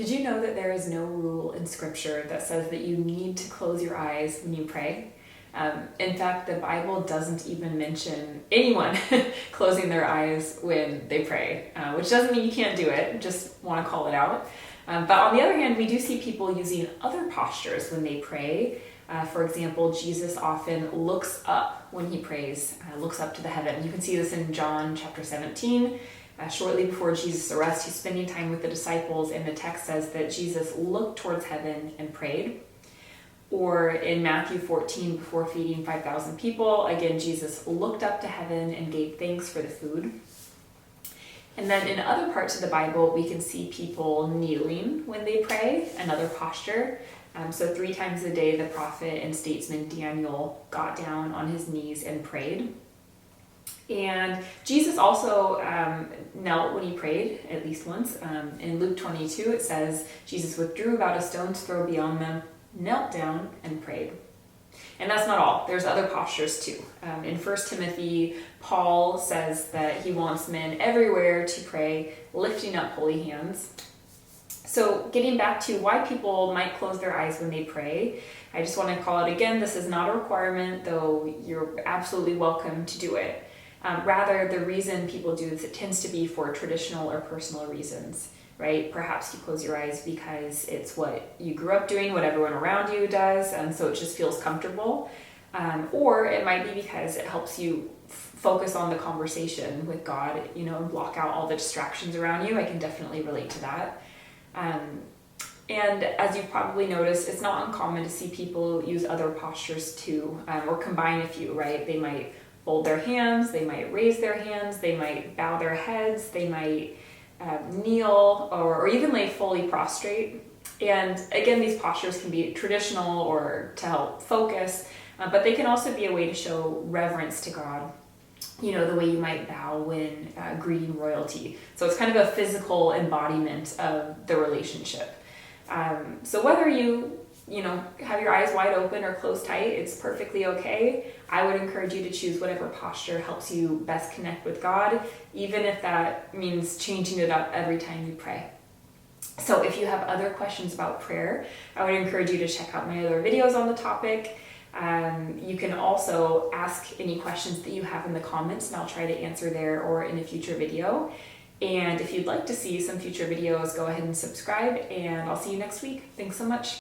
Did you know that there is no rule in scripture that says that you need to close your eyes when you pray? In fact, the Bible doesn't even mention anyone closing their eyes when they pray, which doesn't mean you can't do it, just want to call it out. But on the other hand, we do see people using other postures when they pray. For example, Jesus often looks up when he prays, looks up to the heaven. You can see this in John chapter 17. Shortly before Jesus' arrest, he's spending time with the disciples, and the text says that Jesus looked towards heaven and prayed. Or in Matthew 14, before feeding 5,000 people, again, Jesus looked up to heaven and gave thanks for the food. And then in other parts of the Bible, we can see people kneeling when they pray, another posture. So 3 times a day, the prophet and statesman Daniel got down on his knees and prayed. And Jesus also knelt when he prayed, at least once. In Luke 22, it says, Jesus withdrew about a stone's throw beyond them, knelt down, and prayed. And that's not all. There's other postures too. In 1 Timothy, Paul says that he wants men everywhere to pray, lifting up holy hands. So getting back to why people might close their eyes when they pray, I just want to call it again, this is not a requirement, though you're absolutely welcome to do it. Rather, the reason people do this, it tends to be for traditional or personal reasons, right? Perhaps you close your eyes because it's what you grew up doing, what everyone around you does, and so it just feels comfortable. Or it might be because it helps you focus on the conversation with God, and block out all the distractions around you. I can definitely relate to that. And as you've probably noticed, it's not uncommon to see people use other postures too, or combine a few, right? They might fold their hands, they might raise their hands, they might bow their heads, they might kneel, or even lay fully prostrate. And again, these postures can be traditional or to help focus, but they can also be a way to show reverence to God. The way you might bow when greeting royalty. So it's kind of a physical embodiment of the relationship. So whether you have your eyes wide open or closed tight, it's perfectly okay. I would encourage you to choose whatever posture helps you best connect with God, even if that means changing it up every time you pray. So if you have other questions about prayer, I would encourage you to check out my other videos on the topic. You can also ask any questions that you have in the comments, and I'll try to answer there or in a future video. And if you'd like to see some future videos, go ahead and subscribe, and I'll see you next week. Thanks so much.